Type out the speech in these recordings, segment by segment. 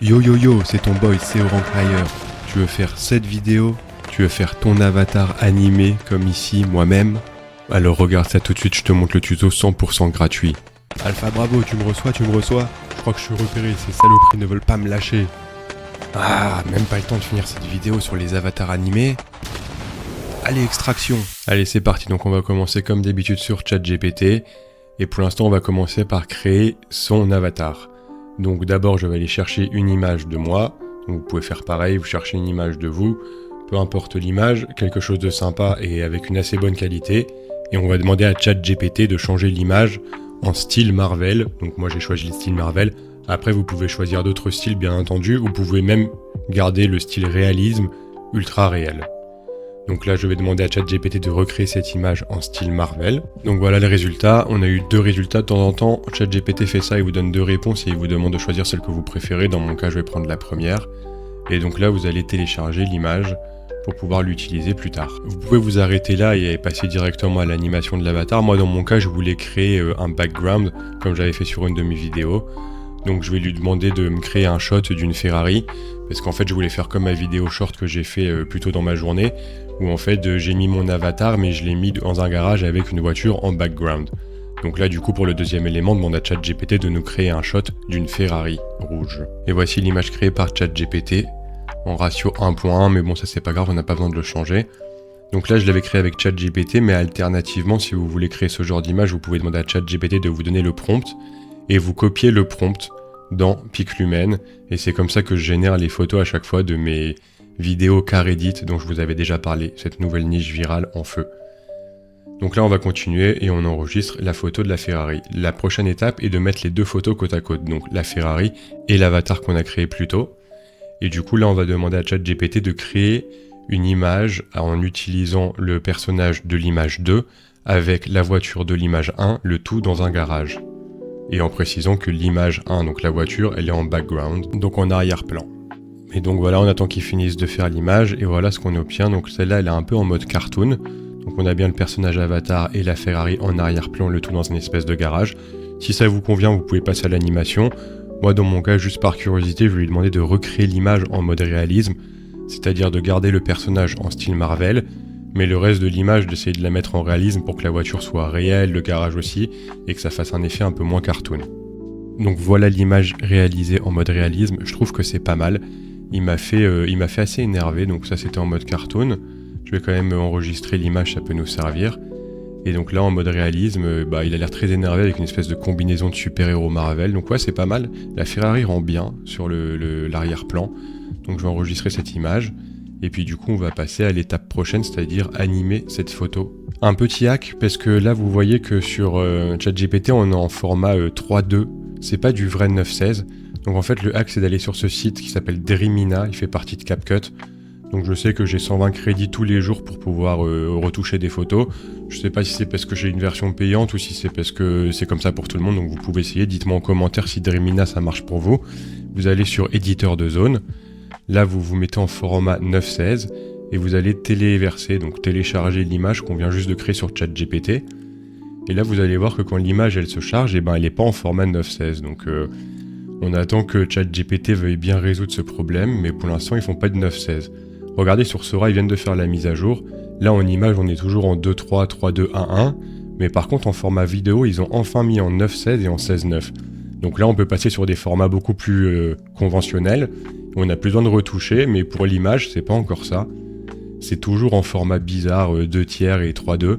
Yo yo yo, c'est ton boy CEO Rankfire. Tu veux faire cette vidéo? Tu veux faire ton avatar animé comme ici, moi-même? Alors regarde ça tout de suite, je te montre le tuto 100% gratuit. Alpha Bravo, tu me reçois? Je crois que je suis repéré, ces saloperies ne veulent pas me lâcher. Ah, même pas le temps de finir cette vidéo sur les avatars animés. Allez, extraction. Allez, c'est parti, donc on va commencer comme d'habitude sur ChatGPT. Et pour l'instant, on va commencer par créer son avatar. Donc d'abord, je vais aller chercher une image de moi. Donc vous pouvez faire pareil, vous cherchez une image de vous. Peu importe l'image, quelque chose de sympa et avec une assez bonne qualité. Et on va demander à ChatGPT de changer l'image en style Marvel. Donc moi, j'ai choisi le style Marvel. Après, vous pouvez choisir d'autres styles, bien entendu. Vous pouvez même garder le style réalisme ultra réel. Donc là, je vais demander à ChatGPT de recréer cette image en style Marvel. Donc voilà le résultat. On a eu deux résultats de temps en temps. ChatGPT fait ça, il vous donne deux réponses et il vous demande de choisir celle que vous préférez. Dans mon cas, je vais prendre la première. Et donc là, vous allez télécharger l'image pour pouvoir l'utiliser plus tard. Vous pouvez vous arrêter là et passer directement à l'animation de l'avatar. Moi, dans mon cas, je voulais créer un background, comme j'avais fait sur une de mes vidéos. Donc je vais lui demander de me créer un shot d'une Ferrari, parce qu'en fait je voulais faire comme ma vidéo short que j'ai fait plus tôt dans ma journée, où en fait j'ai mis mon avatar mais je l'ai mis dans un garage avec une voiture en background. Donc là du coup pour le deuxième élément, demande à ChatGPT de nous créer un shot d'une Ferrari rouge. Et voici l'image créée par ChatGPT, en ratio 1.1, mais bon ça c'est pas grave, on n'a pas besoin de le changer. Donc là je l'avais créé avec ChatGPT, mais alternativement si vous voulez créer ce genre d'image, vous pouvez demander à ChatGPT de vous donner le prompt, et vous copiez le prompt dans Piclumen, et c'est comme ça que je génère les photos à chaque fois de mes vidéos car edit dont je vous avais déjà parlé, cette nouvelle niche virale en feu. Donc là on va continuer et on enregistre la photo de la Ferrari. La prochaine étape est de mettre les deux photos côte à côte, donc la Ferrari et l'avatar qu'on a créé plus tôt. Et du coup là on va demander à ChatGPT de créer une image en utilisant le personnage de l'image 2 avec la voiture de l'image 1, le tout dans un garage. Et en précisant que l'image 1, donc la voiture, elle est en background, donc en arrière-plan. Et donc voilà, on attend qu'ils finissent de faire l'image, et voilà ce qu'on obtient. Donc celle-là, elle est un peu en mode cartoon. Donc on a bien le personnage avatar et la Ferrari en arrière-plan, le tout dans une espèce de garage. Si ça vous convient, vous pouvez passer à l'animation. Moi, dans mon cas, juste par curiosité, je vais lui demander de recréer l'image en mode réalisme, c'est-à-dire de garder le personnage en style Marvel, mais le reste de l'image d'essayer de la mettre en réalisme pour que la voiture soit réelle, le garage aussi, et que ça fasse un effet un peu moins cartoon. Donc voilà l'image réalisée en mode réalisme, je trouve que c'est pas mal. Il m'a fait assez énervé, donc ça c'était en mode cartoon. Je vais quand même enregistrer l'image, ça peut nous servir. Et donc là en mode réalisme, il a l'air très énervé avec une espèce de combinaison de super-héros Marvel, donc ouais c'est pas mal. La Ferrari rend bien sur l'arrière-plan, donc je vais enregistrer cette image. Et puis du coup on va passer à l'étape prochaine, c'est-à-dire animer cette photo. Un petit hack, parce que là vous voyez que sur ChatGPT on est en format 3.2, c'est pas du vrai 9.16. Donc en fait le hack c'est d'aller sur ce site qui s'appelle Dremina, il fait partie de CapCut. Donc je sais que j'ai 120 crédits tous les jours pour pouvoir retoucher des photos. Je sais pas si c'est parce que j'ai une version payante ou si c'est parce que c'est comme ça pour tout le monde, donc vous pouvez essayer, dites-moi en commentaire si Dremina ça marche pour vous. Vous allez sur éditeur de zone. Là, vous vous mettez en format 9.16 et vous allez téléverser, donc télécharger l'image qu'on vient juste de créer sur ChatGPT. Et là, vous allez voir que quand l'image elle se charge, elle n'est pas en format 9.16. Donc, on attend que ChatGPT veuille bien résoudre ce problème, mais pour l'instant, ils font pas de 9.16. Regardez sur Sora, ils viennent de faire la mise à jour. Là, en image, on est toujours en 2.3, 3.2, 1.1. Mais par contre, en format vidéo, ils ont enfin mis en 9.16 et en 16.9. Donc là, on peut passer sur des formats beaucoup plus conventionnels. On n'a plus besoin de retoucher, mais pour l'image, c'est pas encore ça. C'est toujours en format bizarre 2 tiers et 3.2.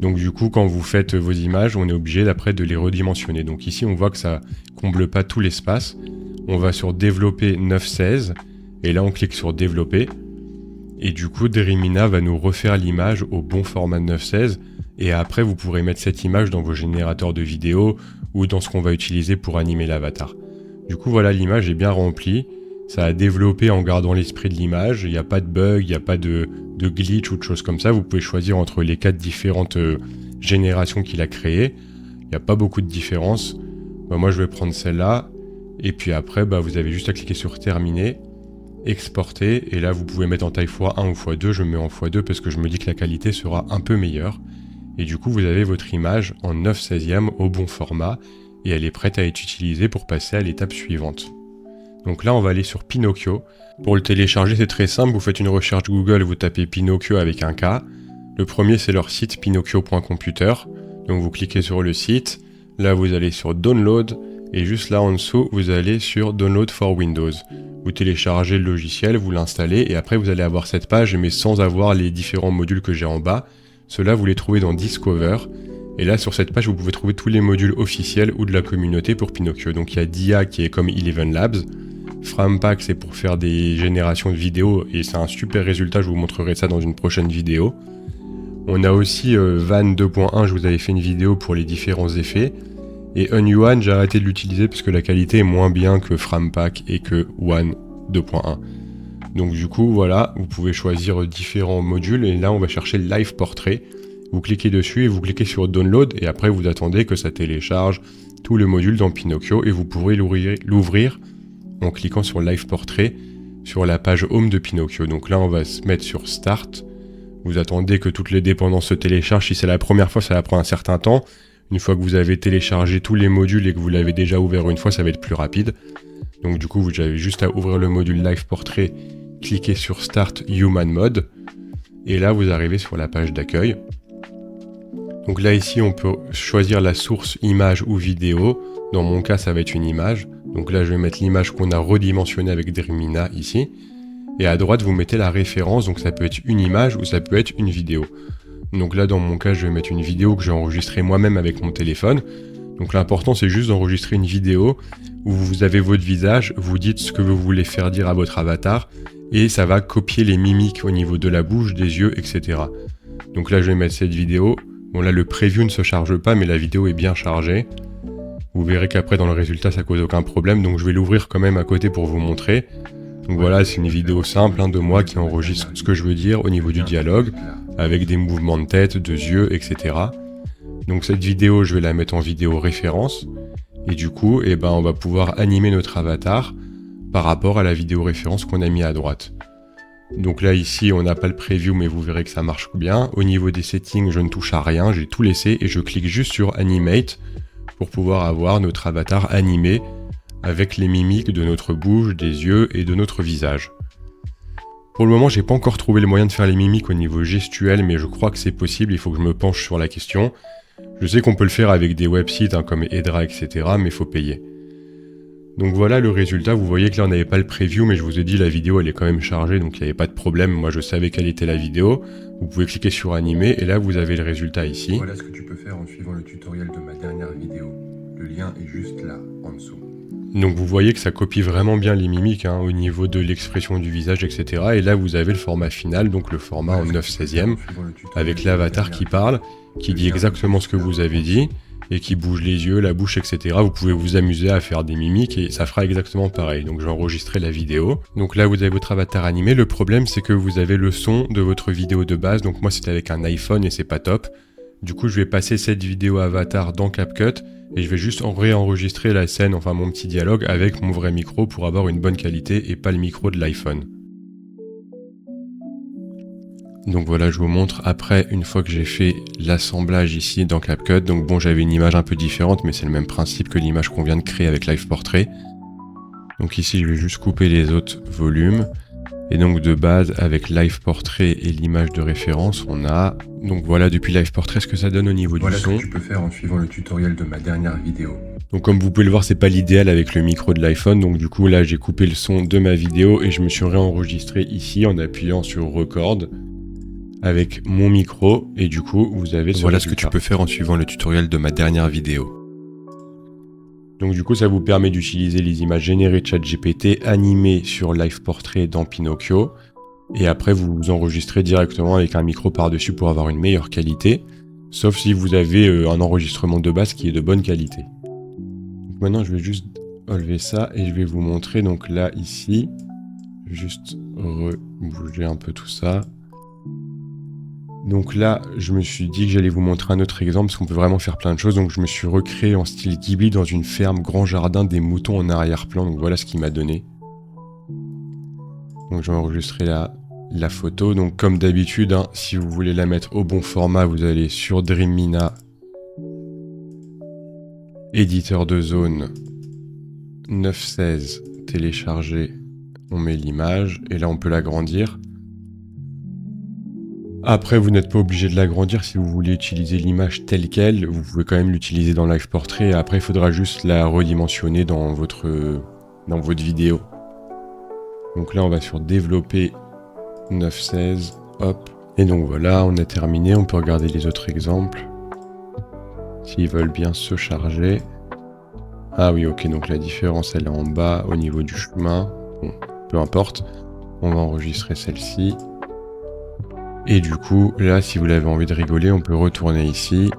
Donc du coup, quand vous faites vos images, on est obligé d'après de les redimensionner. Donc ici, on voit que ça comble pas tout l'espace. On va sur développer 9.16 et là, on clique sur développer. Et du coup, Dremina va nous refaire l'image au bon format 9.16. Et après, vous pourrez mettre cette image dans vos générateurs de vidéos ou dans ce qu'on va utiliser pour animer l'avatar. Du coup, voilà, l'image est bien remplie. Ça a développé en gardant l'esprit de l'image, il n'y a pas de bug, il n'y a pas de glitch ou de choses comme ça. Vous pouvez choisir entre les 4 différentes générations qu'il a créées. Il n'y a pas beaucoup de différence. Moi je vais prendre celle-là. Et puis après, vous avez juste à cliquer sur terminer, exporter. Et là vous pouvez mettre en taille x1 ou x2. Je mets en x2 parce que je me dis que la qualité sera un peu meilleure. Et du coup vous avez votre image en 9/16e au bon format. Et elle est prête à être utilisée pour passer à l'étape suivante. Donc là, on va aller sur Pinocchio. Pour le télécharger, c'est très simple. Vous faites une recherche Google, vous tapez Pinocchio avec un K. Le premier, c'est leur site pinocchio.computer. Donc vous cliquez sur le site. Là, vous allez sur Download. Et juste là en dessous, vous allez sur Download for Windows. Vous téléchargez le logiciel, vous l'installez. Et après, vous allez avoir cette page, mais sans avoir les différents modules que j'ai en bas. Ceux-là, vous les trouvez dans Discover. Et là, sur cette page, vous pouvez trouver tous les modules officiels ou de la communauté pour Pinocchio. Donc il y a DIA qui est comme Eleven Labs. Frampack, c'est pour faire des générations de vidéos et c'est un super résultat, je vous montrerai ça dans une prochaine vidéo. On a aussi Van 2.1, je vous avais fait une vidéo pour les différents effets. Et Unyuan, j'ai arrêté de l'utiliser parce que la qualité est moins bien que Frampack et que One 2.1. Donc du coup, voilà, vous pouvez choisir différents modules et là on va chercher Live Portrait. Vous cliquez dessus et vous cliquez sur Download et après vous attendez que ça télécharge tout le module dans Pinocchio et vous pourrez l'ouvrir en cliquant sur Live Portrait sur la page Home de Pinocchio. Donc là on va se mettre sur Start. Vous attendez que toutes les dépendances se téléchargent. Si c'est la première fois, ça va prendre un certain temps. Une fois que vous avez téléchargé tous les modules et que vous l'avez déjà ouvert une fois, ça va être plus rapide. Donc du coup, vous avez juste à ouvrir le module Live Portrait, cliquer sur Start Human Mode et là vous arrivez sur la page d'accueil. Donc là ici on peut choisir la source image ou vidéo. Dans mon cas ça va être une image. Donc là je vais mettre l'image qu'on a redimensionnée avec Dreamina ici. Et à droite vous mettez la référence, donc ça peut être une image ou ça peut être une vidéo. Donc là dans mon cas je vais mettre une vidéo que j'ai enregistrée moi-même avec mon téléphone. Donc l'important c'est juste d'enregistrer une vidéo où vous avez votre visage, vous dites ce que vous voulez faire dire à votre avatar et ça va copier les mimiques au niveau de la bouche, des yeux, etc. Donc là je vais mettre cette vidéo. Bon là le preview ne se charge pas mais la vidéo est bien chargée. Vous verrez qu'après dans le résultat ça cause aucun problème donc je vais l'ouvrir quand même à côté pour vous montrer. Donc voilà c'est une vidéo simple de moi qui enregistre ce que je veux dire au niveau du dialogue avec des mouvements de tête, de yeux, etc. Donc cette vidéo je vais la mettre en vidéo référence et du coup on va pouvoir animer notre avatar par rapport à la vidéo référence qu'on a mis à droite. Donc là ici on n'a pas le preview mais vous verrez que ça marche bien. Au niveau des settings je ne touche à rien, j'ai tout laissé et je clique juste sur Animate pour pouvoir avoir notre avatar animé avec les mimiques de notre bouche, des yeux et de notre visage. Pour le moment j'ai pas encore trouvé le moyen de faire les mimiques au niveau gestuel mais je crois que c'est possible, il faut que je me penche sur la question. Je sais qu'on peut le faire avec des websites comme Edra etc mais il faut payer. Donc voilà le résultat, vous voyez que là on n'avait pas le preview mais je vous ai dit la vidéo elle est quand même chargée donc il n'y avait pas de problème, moi je savais quelle était la vidéo. Vous pouvez cliquer sur animer et là vous avez le résultat ici. Voilà ce que tu peux faire en suivant le tutoriel de ma dernière vidéo. Le lien est juste là, en dessous. Donc vous voyez que ça copie vraiment bien les mimiques au niveau de l'expression du visage etc. Et là vous avez le format final, donc le format en 9/16e avec l'avatar qui parle, qui dit exactement ce que vous avez dit. Et qui bouge les yeux, la bouche, etc. Vous pouvez vous amuser à faire des mimiques et ça fera exactement pareil. Donc j'ai enregistré la vidéo. Donc là vous avez votre avatar animé. Le problème c'est que vous avez le son de votre vidéo de base. Donc moi c'était avec un iPhone et c'est pas top. Du coup je vais passer cette vidéo avatar dans CapCut et je vais juste réenregistrer la scène, enfin mon petit dialogue avec mon vrai micro pour avoir une bonne qualité et pas le micro de l'iPhone. Donc voilà, je vous montre après, une fois que j'ai fait l'assemblage ici dans CapCut. Donc bon, j'avais une image un peu différente, mais c'est le même principe que l'image qu'on vient de créer avec Live Portrait. Donc ici, je vais juste couper les autres volumes. Et donc de base, avec Live Portrait et l'image de référence, on a... Donc voilà, depuis Live Portrait, ce que ça donne au niveau du son. Voilà ce que tu peux faire en suivant le tutoriel de ma dernière vidéo. Donc comme vous pouvez le voir, c'est pas l'idéal avec le micro de l'iPhone. Donc du coup, là, j'ai coupé le son de ma vidéo et je me suis réenregistré ici en appuyant sur Record avec mon micro et du coup vous avez ce Voilà résultat. ce que tu peux faire en suivant le tutoriel de ma dernière vidéo. Donc du coup ça vous permet d'utiliser les images générées de ChatGPT animées sur Live Portrait dans Pinocchio et après vous vous enregistrez directement avec un micro par-dessus pour avoir une meilleure qualité, sauf si vous avez un enregistrement de base qui est de bonne qualité. Donc maintenant je vais juste enlever ça et je vais vous montrer donc là ici, juste rebouger un peu tout ça. Donc là, je me suis dit que j'allais vous montrer un autre exemple parce qu'on peut vraiment faire plein de choses. Donc je me suis recréé en style Ghibli dans une ferme grand jardin, des moutons en arrière-plan. Donc voilà ce qu'il m'a donné. Donc je vais enregistrer la photo. Donc comme d'habitude, si vous voulez la mettre au bon format, vous allez sur Dreamina, éditeur de zone 9/16 télécharger, on met l'image et là on peut l'agrandir. Après, vous n'êtes pas obligé de l'agrandir si vous voulez utiliser l'image telle qu'elle. Vous pouvez quand même l'utiliser dans Live Portrait. Après, il faudra juste la redimensionner dans votre vidéo. Donc là, on va sur Développer 9.16. Hop. Et donc voilà, on a terminé. On peut regarder les autres exemples. S'ils veulent bien se charger. Ah oui, ok. Donc la différence, elle est en bas au niveau du chemin. Bon, peu importe. On va enregistrer celle-ci. Et du coup, là, si vous avez envie de rigoler, on peut retourner ici.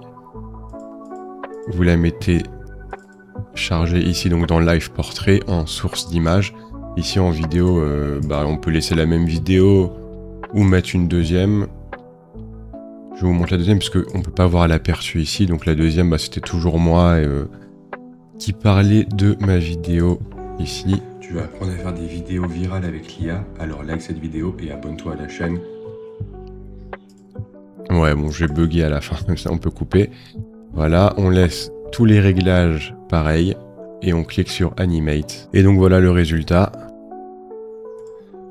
Vous la mettez chargée ici, donc dans Live Portrait, en source d'image. Ici, en vidéo, on peut laisser la même vidéo ou mettre une deuxième. Je vous montre la deuxième, parce qu'on ne peut pas voir l'aperçu ici. Donc la deuxième, c'était toujours moi qui parlait de ma vidéo ici. Tu vas apprendre à faire des vidéos virales avec l'IA, alors like cette vidéo et abonne-toi à la chaîne. Ouais, bon, j'ai bugué à la fin, comme ça on peut couper. Voilà, on laisse tous les réglages pareils et on clique sur Animate. Et donc voilà le résultat.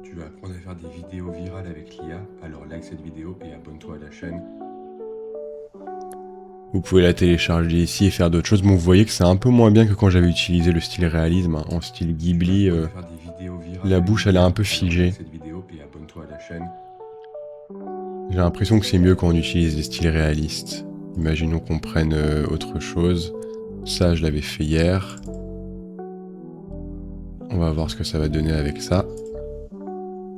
Tu vas apprendre à faire des vidéos virales avec l'IA, alors like cette vidéo et abonne-toi à la chaîne. Vous pouvez la télécharger ici et faire d'autres choses. Bon, vous voyez que c'est un peu moins bien que quand j'avais utilisé le style réalisme, hein. En style Ghibli, la bouche elle est un peu figée. J'ai l'impression que c'est mieux quand on utilise des styles réalistes. Imaginons qu'on prenne autre chose. Ça, je l'avais fait hier. On va voir ce que ça va donner avec ça.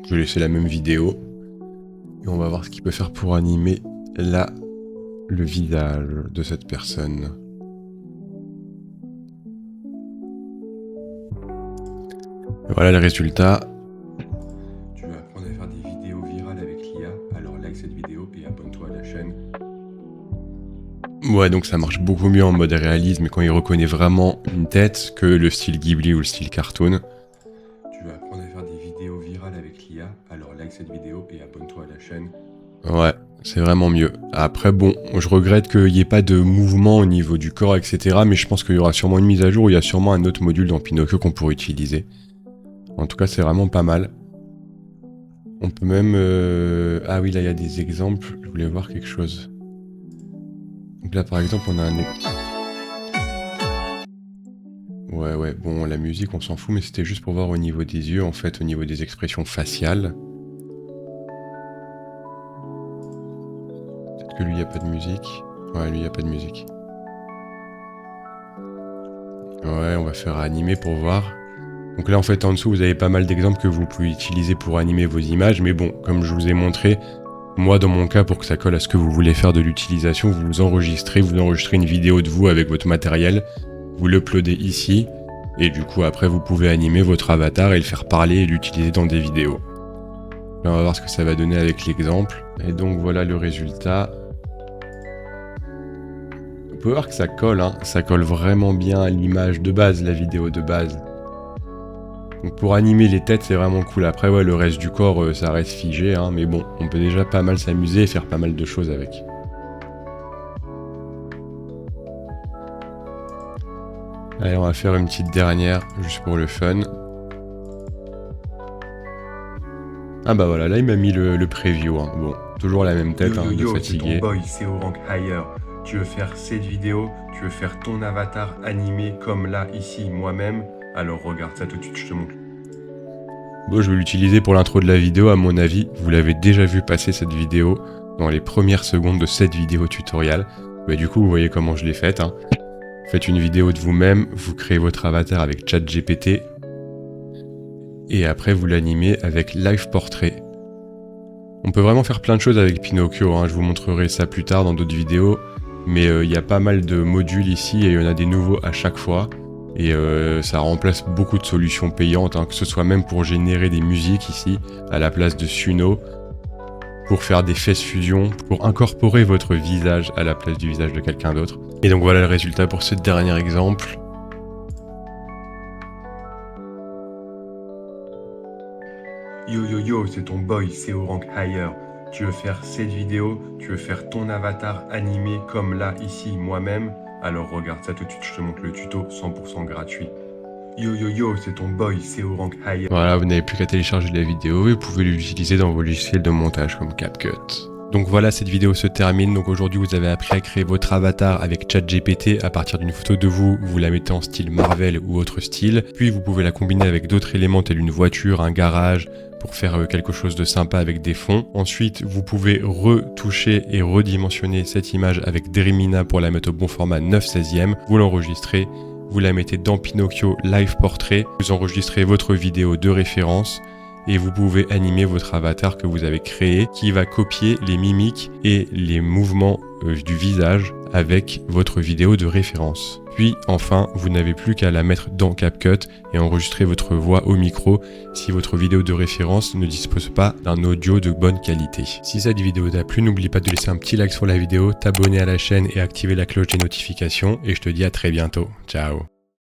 Je vais laisser la même vidéo. Et on va voir ce qu'il peut faire pour animer là le visage de cette personne. Et voilà le résultat. Tu vas apprendre à faire des vidéos virales avec l'IA, alors like cette vidéo et abonne-toi à la chaîne. Ouais, donc ça marche beaucoup mieux en mode réalisme quand il reconnaît vraiment une tête que le style Ghibli ou le style cartoon. Tu vas apprendre à faire des vidéos virales avec l'IA, alors like cette vidéo et abonne-toi à la chaîne. Ouais, c'est vraiment mieux. Après, bon, je regrette qu'il n'y ait pas de mouvement au niveau du corps, etc. Mais je pense qu'il y aura sûrement une mise à jour où il y a sûrement un autre module dans Pinocchio qu'on pourrait utiliser. En tout cas, c'est vraiment pas mal. On peut même... Ah oui, là, il y a des exemples. Je voulais voir quelque chose. Donc là, par exemple, on a un... Ouais, bon, la musique, on s'en fout, mais c'était juste pour voir au niveau des yeux, en fait, au niveau des expressions faciales. Peut-être que lui, il n'y a pas de musique. Ouais, lui, il n'y a pas de musique. Ouais, on va faire animer pour voir. Donc là, en fait, en dessous, vous avez pas mal d'exemples que vous pouvez utiliser pour animer vos images. Mais bon, comme je vous ai montré, moi, dans mon cas, pour que ça colle à ce que vous voulez faire de l'utilisation, vous enregistrez une vidéo de vous avec votre matériel, vous l'uploadez ici, et du coup, après, vous pouvez animer votre avatar et le faire parler et l'utiliser dans des vidéos. Là, on va voir ce que ça va donner avec l'exemple. Et donc, voilà le résultat. Vous pouvez voir que ça colle, hein. Ça colle vraiment bien à l'image de base, la vidéo de base. Donc pour animer les têtes, c'est vraiment cool. Après, ouais, le reste du corps, ça reste figé, hein, mais bon, on peut déjà pas mal s'amuser et faire pas mal de choses avec. Allez, on va faire une petite dernière, juste pour le fun. Ah bah voilà, là il m'a mis le preview, hein. Bon, toujours la même tête, de fatigué. C'est ton boy, c'est au rank higher. Tu veux faire cette vidéo, tu veux faire ton avatar animé comme là, ici, moi-même. Alors regarde ça tout de suite, je te montre. Bon, je vais l'utiliser pour l'intro de la vidéo, à mon avis. Vous l'avez déjà vu passer cette vidéo dans les premières secondes de cette vidéo tutoriel. Bah, du coup, vous voyez comment je l'ai faite, hein. Faites une vidéo de vous-même, vous créez votre avatar avec ChatGPT. Et après, vous l'animez avec Live Portrait. On peut vraiment faire plein de choses avec Pinocchio, hein. Je vous montrerai ça plus tard dans d'autres vidéos. Mais il y a pas mal de modules ici et il y en a des nouveaux à chaque fois. Et ça remplace beaucoup de solutions payantes, hein, que ce soit même pour générer des musiques ici, à la place de Suno, pour faire des face fusion, pour incorporer votre visage à la place du visage de quelqu'un d'autre. Et donc voilà le résultat pour ce dernier exemple. Yo, c'est ton boy, c'est au rank higher. Tu veux faire cette vidéo, tu veux faire ton avatar animé comme là, ici, moi-même. Alors regarde ça tout de suite, je te montre le tuto 100% gratuit. Yo yo yo, c'est ton boy, CEO Rank Higher. Voilà, vous n'avez plus qu'à télécharger la vidéo et vous pouvez l'utiliser dans vos logiciels de montage comme CapCut. Donc voilà, cette vidéo se termine. Donc aujourd'hui, vous avez appris à créer votre avatar avec ChatGPT à partir d'une photo de vous. Vous la mettez en style Marvel ou autre style. Puis vous pouvez la combiner avec d'autres éléments tels une voiture, un garage, pour faire quelque chose de sympa avec des fonds. Ensuite, vous pouvez retoucher et redimensionner cette image avec Dremina pour la mettre au bon format 9/16e. Vous l'enregistrez, vous la mettez dans Pinocchio Live Portrait, vous enregistrez votre vidéo de référence et vous pouvez animer votre avatar que vous avez créé qui va copier les mimiques et les mouvements du visage avec votre vidéo de référence. Puis enfin, vous n'avez plus qu'à la mettre dans CapCut et enregistrer votre voix au micro si votre vidéo de référence ne dispose pas d'un audio de bonne qualité. Si cette vidéo t'a plu, n'oublie pas de laisser un petit like sur la vidéo, t'abonner à la chaîne et activer la cloche des notifications et je te dis à très bientôt. Ciao.